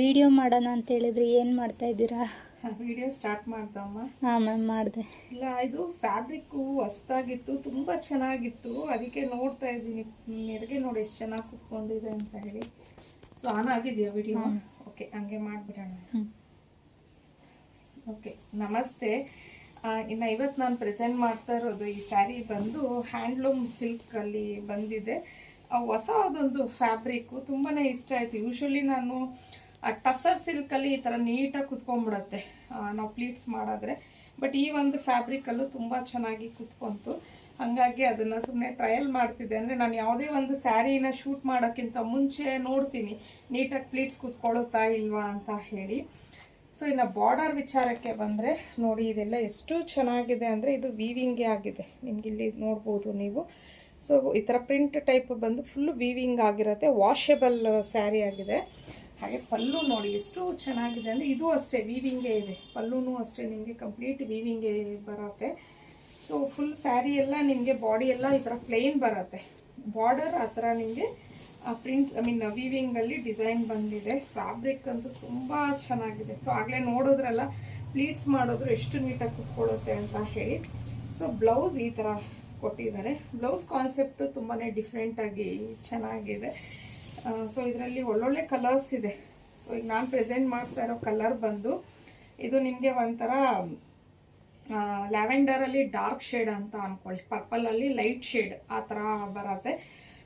Video ಮಾಡೋಣ ಅಂತ ಹೇಳಿದ್ರಿ, ಏನು ಮಾಡ್ತಾ ಇದ್ದೀರಾ? ವಿಡಿಯೋ ಸ್ಟಾರ್ಟ್ ಮಾಡ್ದಮ್ಮ. ಹಾಂ ಮ್ಯಾಮ್, ಮಾಡಿದೆ. ಇಲ್ಲ, ಇದು ಫ್ಯಾಬ್ರಿಕ್ಕು ಹೊಸ್ದಾಗಿತ್ತು, ತುಂಬ ಚೆನ್ನಾಗಿತ್ತು, ಅದಕ್ಕೆ ನೋಡ್ತಾ ಇದ್ದೀನಿ. ನೆರಿಗೆ ನೋಡಿ ಎಷ್ಟು ಚೆನ್ನಾಗಿ ಕುತ್ಕೊಂಡಿದೆ ಅಂತ ಹೇಳಿ. ಸೊ ಆನ್ ಆಗಿದೆಯಾ ವಿಡಿಯೋ? ಓಕೆ, ಹಂಗೆ ಮಾಡಿಬಿಡೋಣ. ಓಕೆ, ನಮಸ್ತೆ. ಇನ್ನು ಇವತ್ತು ನಾನು ಪ್ರೆಸೆಂಟ್ ಮಾಡ್ತಾ ಇರೋದು ಈ ಸ್ಯಾರಿ ಬಂದು ಹ್ಯಾಂಡ್ಲೂಮ್ ಸಿಲ್ಕಲ್ಲಿ ಬಂದಿದೆ. ಹೊಸದೊಂದು ಫ್ಯಾಬ್ರಿಕ್ಕು ತುಂಬಾ ಇಷ್ಟ ಆಯಿತು. ಯೂಶ್ವಲಿ ನಾನು ಟಸರ್ ಸಿಲ್ಕಲ್ಲಿ ಈ ಥರ ನೀಟಾಗಿ ಕುತ್ಕೊಂಡ್ಬಿಡತ್ತೆ ನಾವು ಪ್ಲೀಟ್ಸ್ ಮಾಡಿದ್ರೆ. ಬಟ್ ಈ ಒಂದು ಫ್ಯಾಬ್ರಿಕಲ್ಲೂ ತುಂಬ ಚೆನ್ನಾಗಿ ಕುತ್ಕೊಂತು. ಹಾಗಾಗಿ ಅದನ್ನು ಸುಮ್ಮನೆ ಟ್ರಯಲ್ ಮಾಡ್ತಿದ್ದೆ. ಅಂದರೆ ನಾನು ಯಾವುದೇ ಒಂದು ಸ್ಯಾರಿನ ಶೂಟ್ ಮಾಡೋಕ್ಕಿಂತ ಮುಂಚೆ ನೋಡ್ತೀನಿ ನೀಟಾಗಿ ಪ್ಲೀಟ್ಸ್ ಕುತ್ಕೊಳ್ಳುತ್ತಾ ಇಲ್ವಾ ಅಂತ ಹೇಳಿ. ಸೊ ಇನ್ನು ಬಾರ್ಡರ್ ವಿಚಾರಕ್ಕೆ ಬಂದರೆ ನೋಡಿ, ಇದೆಲ್ಲ ಎಷ್ಟು ಚೆನ್ನಾಗಿದೆ ಅಂದರೆ ಇದು ವೀವಿಂಗೇ ಆಗಿದೆ. ನಿಮ್ಗೆ ಇಲ್ಲಿ ನೋಡ್ಬೋದು ನೀವು. ಸೊ ಈ ಥರ ಪ್ರಿಂಟ್ ಟೈಪ್ ಬಂದು ಫುಲ್ಲು ವೀವಿಂಗ್ ಆಗಿರುತ್ತೆ. ವಾಷೆಬಲ್ ಸ್ಯಾರಿ ಆಗಿದೆ. ಹಾಗೆ ಪಲ್ಲು ನೋಡಿ ಎಷ್ಟು ಚೆನ್ನಾಗಿದೆ ಅಂದರೆ ಇದು ಅಷ್ಟೇ ವೀವಿಂಗೇ ಇದೆ. ಪಲ್ಲುನೂ ಅಷ್ಟೇ ನಿಮಗೆ ಕಂಪ್ಲೀಟ್ ವೀವಿಂಗೇ ಬರುತ್ತೆ. ಸೊ ಫುಲ್ ಸ್ಯಾರಿ ಎಲ್ಲ ನಿಮಗೆ ಬಾಡಿ ಎಲ್ಲ ಈ ಥರ ಪ್ಲೇನ್ ಬರುತ್ತೆ. ಬಾರ್ಡರ್ ಆ ಥರ ನಿಮಗೆ ಪ್ರಿಂಟ್ ವೀವಿಂಗಲ್ಲಿ ಡಿಸೈನ್ ಬಂದಿದೆ. ಫ್ಯಾಬ್ರಿಕ್ ಅಂತೂ ತುಂಬ ಚೆನ್ನಾಗಿದೆ. ಸೊ ಆಗಲೇ ನೋಡೋದ್ರಲ್ಲ ಪ್ಲೀಟ್ಸ್ ಮಾಡೋದ್ರು ಎಷ್ಟು ನೀಟಾಗಿ ಕುತ್ಕೊಳ್ಳುತ್ತೆ ಅಂತ ಹೇಳಿ. ಸೊ ಬ್ಲೌಸ್ ಈ ಥರ ಕೊಟ್ಟಿದ್ದಾರೆ. ಬ್ಲೌಸ್ ಕಾನ್ಸೆಪ್ಟು ತುಂಬಾ ಡಿಫ್ರೆಂಟಾಗಿ ಚೆನ್ನಾಗಿದೆ. ಸೊ ಇದರಲ್ಲಿ ಒಳ್ಳೊಳ್ಳೆ ಕಲರ್ಸ್ ಇದೆ. ಸೊ ಈಗ ನಾನು ಪ್ರೆಸೆಂಟ್ ಮಾಡ್ತಾ ಇರೋ ಕಲರ್ ಬಂದು ಇದು ನಿಮಗೆ ಒಂಥರ ಲ್ಯಾವೆಂಡರಲ್ಲಿ ಡಾರ್ಕ್ ಶೇಡ್ ಅಂತ ಅಂದ್ಕೊಳ್ಳಿ, ಪರ್ಪಲಲ್ಲಿ ಲೈಟ್ ಶೇಡ್ ಆ ಥರ ಬರುತ್ತೆ.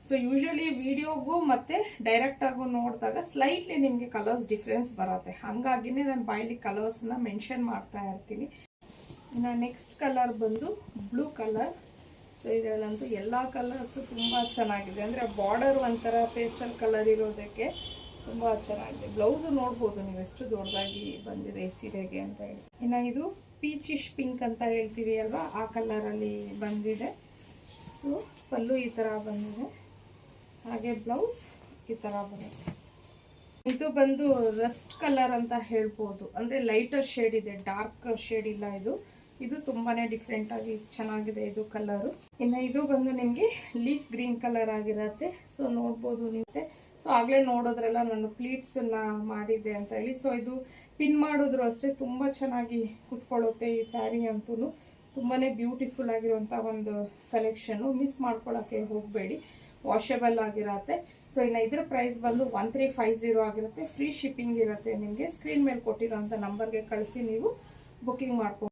ಸೊ ಯೂಶ್ವಲಿ ವಿಡಿಯೋಗೂ ಮತ್ತು ಡೈರೆಕ್ಟಾಗೂ ನೋಡಿದಾಗ ಸ್ಲೈಟ್ಲಿ ನಿಮಗೆ ಕಲರ್ಸ್ ಡಿಫ್ರೆನ್ಸ್ ಬರುತ್ತೆ. ಹಾಗಾಗಿನೇ ನಾನು ಬಾಯಲ್ಲಿ ಕಲರ್ಸ್ನ ಮೆನ್ಷನ್ ಮಾಡ್ತಾ ಇರ್ತೀನಿ. ಇನ್ನು ನೆಕ್ಸ್ಟ್ ಕಲರ್ ಬಂದು ಬ್ಲೂ ಕಲರ್. ಸೊ ಇದರಲ್ಲಂತೂ ಎಲ್ಲ ಕಲರ್ಸು ತುಂಬ ಚೆನ್ನಾಗಿದೆ. ಅಂದರೆ ಬಾರ್ಡರ್ ಒಂಥರ ಪೇಸ್ಟಲ್ ಕಲರ್ ಇರೋದಕ್ಕೆ ತುಂಬ ಚೆನ್ನಾಗಿದೆ. ಬ್ಲೌಸು ನೋಡ್ಬೋದು ನೀವು ಎಷ್ಟು ದೊಡ್ಡದಾಗಿ ಬಂದಿದೆ ಈ ಸೀರೆಗೆ ಅಂತ ಹೇಳಿ. ಇನ್ನು ಇದು ಪೀಚಿಶ್ ಪಿಂಕ್ ಅಂತ ಹೇಳ್ತೀವಿ ಅಲ್ವಾ, ಆ ಕಲರಲ್ಲಿ ಬಂದಿದೆ. ಸೊ ಪಲ್ಲು ಈ ಥರ ಬಂದಿದೆ. ಹಾಗೆ ಬ್ಲೌಸ್ ಈ ಥರ ಬರುತ್ತೆ. ಇದು ಬಂದು ರಸ್ಟ್ ಕಲರ್ ಅಂತ ಹೇಳ್ಬೋದು. ಅಂದರೆ ಲೈಟರ್ ಶೇಡ್ ಇದೆ, ಡಾರ್ಕ್ ಶೇಡ್ ಇಲ್ಲ. ಇದು ತುಂಬಾನೇ ಡಿಫ್ರೆಂಟ್ ಆಗಿ ಚೆನ್ನಾಗಿದೆ ಇದು ಕಲರು. ಇನ್ನು ಇದು ಬಂದು ನಿಮಗೆ ಲೀಫ್ ಗ್ರೀನ್ ಕಲರ್ ಆಗಿರತ್ತೆ. ಸೊ ನೋಡ್ಬೋದು ನೀವು. ಸೊ ಆಗಲೇ ನೋಡೋದ್ರೆಲ್ಲ ನಾನು ಪ್ಲೀಟ್ಸನ್ನ ಮಾಡಿದ್ದೆ ಅಂತ ಹೇಳಿ. ಸೊ ಇದು ಪಿನ್ ಮಾಡಿದ್ರು ಅಷ್ಟೇ ತುಂಬ ಚೆನ್ನಾಗಿ ಕುತ್ಕೊಳ್ಳುತ್ತೆ. ಈ ಸ್ಯಾರಿ ಅಂತೂ ತುಂಬಾ ಬ್ಯೂಟಿಫುಲ್ ಆಗಿರುವಂಥ ಒಂದು ಕಲೆಕ್ಷನ್ನು. ಮಿಸ್ ಮಾಡ್ಕೊಳ್ಳೋಕ್ಕೆ ಹೋಗಬೇಡಿ, ವಾಷೆಬಲ್ ಆಗಿರತ್ತೆ. ಸೊ ಇನ್ನು ಇದ್ರ ಪ್ರೈಸ್ ಬಂದು 1350 ಆಗಿರುತ್ತೆ. ಫ್ರೀ ಶಿಪ್ಪಿಂಗ್ ಇರುತ್ತೆ. ನಿಮಗೆ ಸ್ಕ್ರೀನ್ ಮೇಲೆ ಕೊಟ್ಟಿರೋಂಥ ನಂಬರ್ಗೆ ಕಳಿಸಿ ನೀವು ಬುಕ್ಕಿಂಗ್ ಮಾಡ್ಕೊ.